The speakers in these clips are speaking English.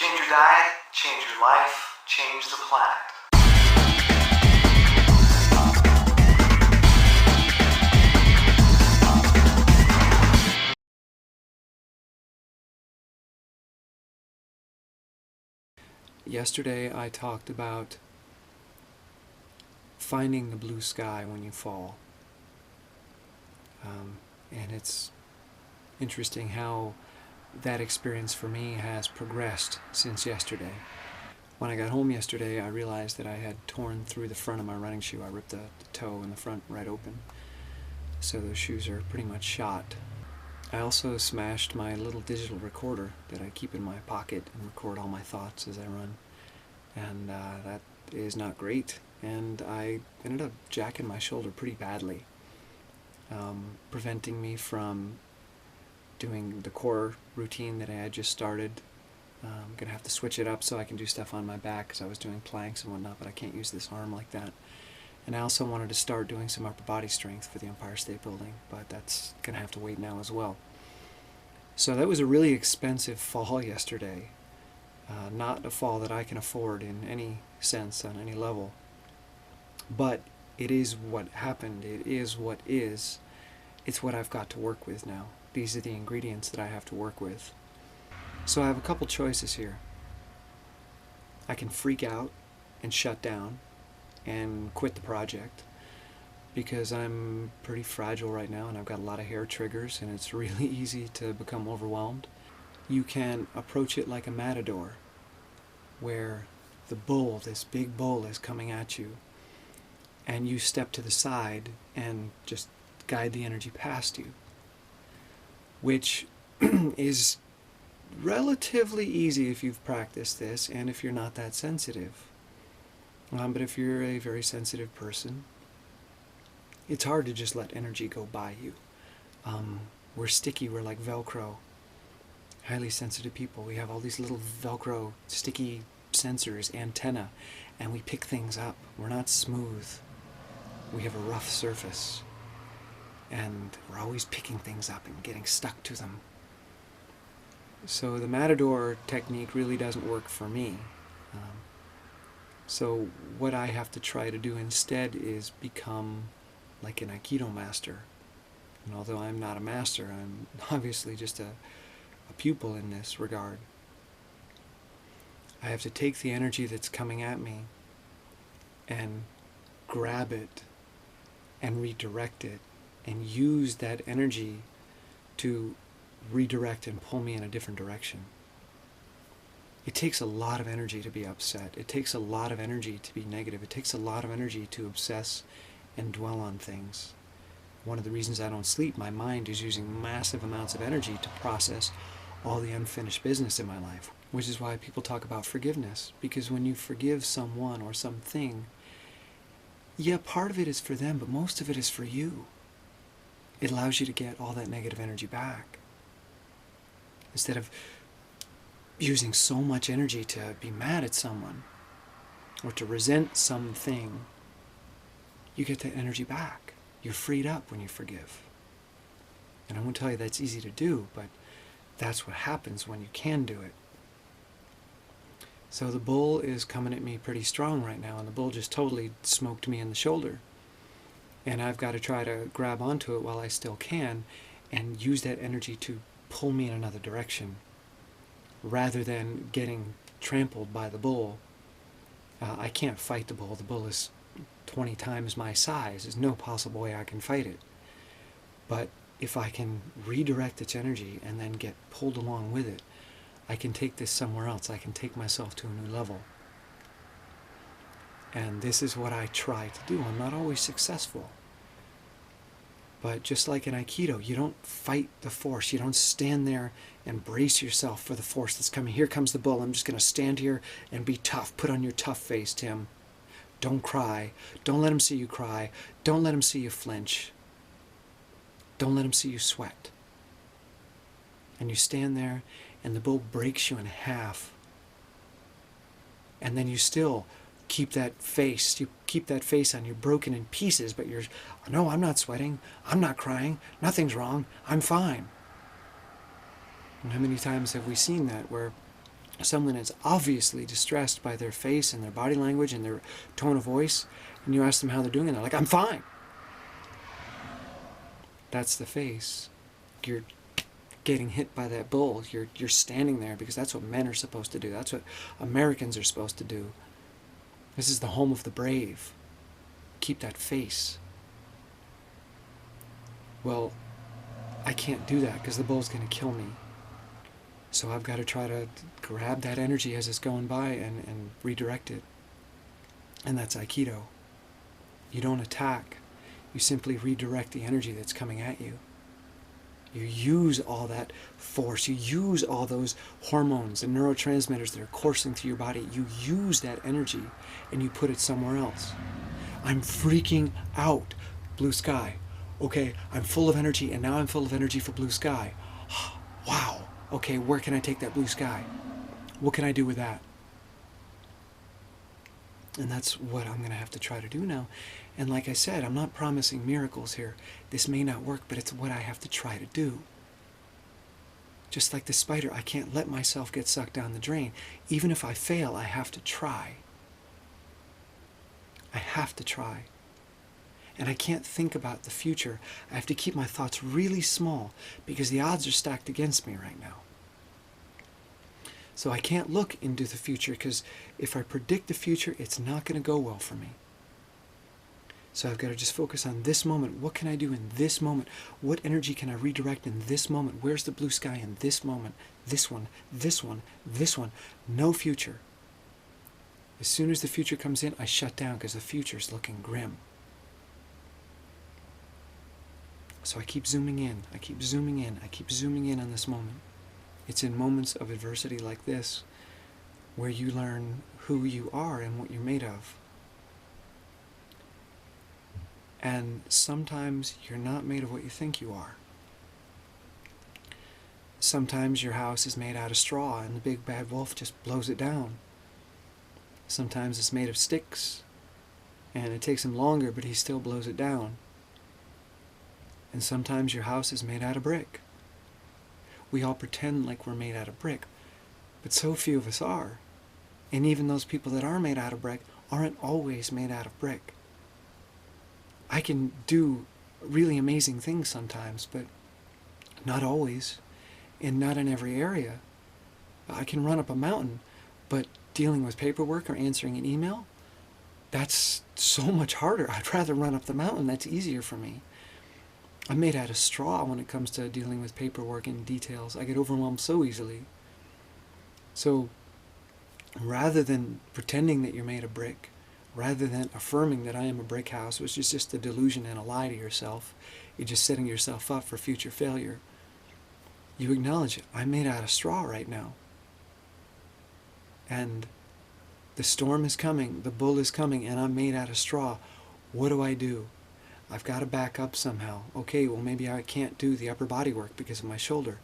Change your diet, change your life, change the planet. Yesterday I talked about finding the blue sky when you fall. And it's interesting how that experience for me has progressed since yesterday. When I got home yesterday, I realized that I had torn through the front of my running shoe. I ripped the toe in the front right open. So those shoes are pretty much shot. I also smashed my little digital recorder that I keep in my pocket and record all my thoughts as I run. And that is not great. And I ended up jacking my shoulder pretty badly, preventing me from doing the core routine that I had just started. I'm going to have to switch it up so I can do stuff on my back because I was doing planks and whatnot, but I can't use this arm like that. And I also wanted to start doing some upper body strength for the Empire State Building, but that's going to have to wait now as well. So that was a really expensive fall yesterday. Not a fall that I can afford in any sense, on any level. But it is what happened. It is what is. It's what I've got to work with now. These are the ingredients that I have to work with. So I have a couple choices here. I can freak out and shut down and quit the project because I'm pretty fragile right now and I've got a lot of hair triggers and it's really easy to become overwhelmed. You can approach it like a matador where the bull, this big bull, is coming at you and you step to the side and just guide the energy past you, which is relatively easy if you've practiced this and if you're not that sensitive. But if you're a very sensitive person, it's hard to just let energy go by you. We're sticky, we're like Velcro. Highly sensitive people. We have all these little Velcro sticky sensors, antenna, and we pick things up. We're not smooth. We have a rough surface. And we're always picking things up and getting stuck to them. So the matador technique really doesn't work for me. So what I have to try to do instead is become like an Aikido master. And although I'm not a master, I'm obviously just a pupil in this regard. I have to take the energy that's coming at me and grab it and redirect it and use that energy to redirect and pull me in a different direction. It takes a lot of energy to be upset. It takes a lot of energy to be negative. It takes a lot of energy to obsess and dwell on things. One of the reasons I don't sleep, my mind is using massive amounts of energy to process all the unfinished business in my life, which is why people talk about forgiveness. Because when you forgive someone or something, yeah, part of it is for them, but most of it is for you. It allows you to get all that negative energy back. Instead of using so much energy to be mad at someone or to resent something, you get that energy back. You're freed up when you forgive. And I won't tell you that's easy to do, but that's what happens when you can do it. So the bull is coming at me pretty strong right now, and the bull just totally smoked me in the shoulder. And I've got to try to grab onto it while I still can and use that energy to pull me in another direction rather than getting trampled by the bull. I can't fight the bull. The bull is 20 times my size. There's no possible way I can fight it. But if I can redirect its energy and then get pulled along with it, I can take this somewhere else. I can take myself to a new level. And this is what I try to do. I'm not always successful. But just like in Aikido, you don't fight the force. You don't stand there and brace yourself for the force that's coming. Here comes the bull. I'm just going to stand here and be tough. Put on your tough face, Tim. Don't cry. Don't let him see you cry. Don't let him see you flinch. Don't let him see you sweat. And you stand there and the bull breaks you in half. And then you still keep that face. You keep that face on. You're broken in pieces, but you're, no, I'm not sweating. I'm not crying. Nothing's wrong. I'm fine. And how many times have we seen that where someone is obviously distressed by their face and their body language and their tone of voice, and you ask them how they're doing, and they're like, I'm fine. That's the face. You're getting hit by that bull. You're standing there because that's what men are supposed to do. That's what Americans are supposed to do. This is the home of the brave. Keep that face. Well, I can't do that because the bull's going to kill me. So I've got to try to grab that energy as it's going by and redirect it. And that's Aikido. You don't attack. You simply redirect the energy that's coming at you. You use all that force. You use all those hormones and neurotransmitters that are coursing through your body. You use that energy and you put it somewhere else. I'm freaking out. Blue sky. Okay, I'm full of energy, and now I'm full of energy for blue sky. Wow. Okay, where can I take that blue sky? What can I do with that? And that's what I'm going to have to try to do now. And like I said, I'm not promising miracles here. This may not work, but it's what I have to try to do. Just like the spider, I can't let myself get sucked down the drain. Even if I fail, I have to try. I have to try. And I can't think about the future. I have to keep my thoughts really small because the odds are stacked against me right now. So I can't look into the future because if I predict the future, it's not going to go well for me. So I've got to just focus on this moment. What can I do in this moment? What energy can I redirect in this moment? Where's the blue sky in this moment? This one, this one, this one. No future. As soon as the future comes in, I shut down because the future's looking grim. So I keep zooming in, I keep zooming in, I keep zooming in on this moment. It's in moments of adversity like this where you learn who you are and what you're made of. And sometimes you're not made of what you think you are. Sometimes your house is made out of straw and the big bad wolf just blows it down. Sometimes it's made of sticks and it takes him longer, but he still blows it down. And sometimes your house is made out of brick. We all pretend like we're made out of brick, but so few of us are. And even those people that are made out of brick aren't always made out of brick. I can do really amazing things sometimes, but not always, and not in every area. I can run up a mountain, but dealing with paperwork or answering an email, that's so much harder. I'd rather run up the mountain. That's easier for me. I'm made out of straw when it comes to dealing with paperwork and details. I get overwhelmed so easily. So rather than pretending that you're made of brick, rather than affirming that I am a brick house, which is just a delusion and a lie to yourself, you're just setting yourself up for future failure, you acknowledge it. I'm made out of straw right now. And the storm is coming, the bull is coming, and I'm made out of straw. What do? I've got to back up somehow. Okay, well maybe I can't do the upper body work because of my shoulder.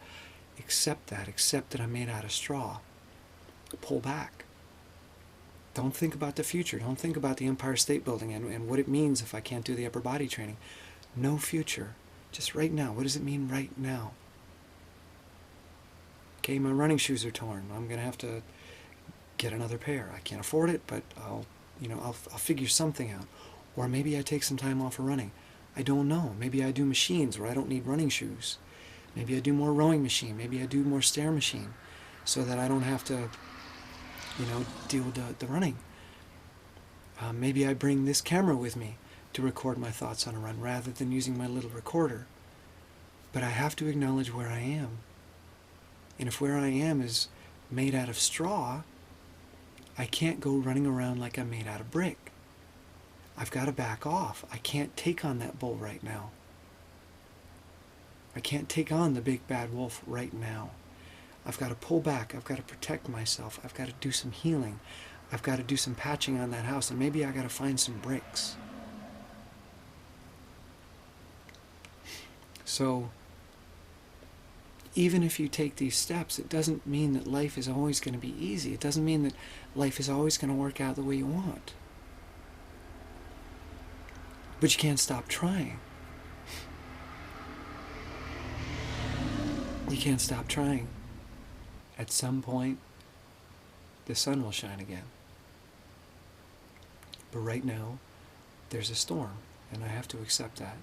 Accept that I'm made out of straw. Pull back. Don't think about the future. Don't think about the Empire State Building and what it means if I can't do the upper body training. No future. Just right now. What does it mean right now? Okay, my running shoes are torn. I'm going to have to get another pair. I can't afford it, but I'll figure something out. Or maybe I take some time off of running. I don't know. Maybe I do machines where I don't need running shoes. Maybe I do more rowing machine. Maybe I do more stair machine so that I don't have to, deal with the running. Maybe I bring this camera with me to record my thoughts on a run rather than using my little recorder. But I have to acknowledge where I am. And if where I am is made out of straw, I can't go running around like I'm made out of brick. I've got to back off. I can't take on that bull right now. I can't take on the big bad wolf right now. I've got to pull back. I've got to protect myself. I've got to do some healing. I've got to do some patching on that house, and maybe I got to find some bricks. So, even if you take these steps, it doesn't mean that life is always going to be easy. It doesn't mean that life is always going to work out the way you want. But you can't stop trying. You can't stop trying. At some point, the sun will shine again. But right now, there's a storm, and I have to accept that.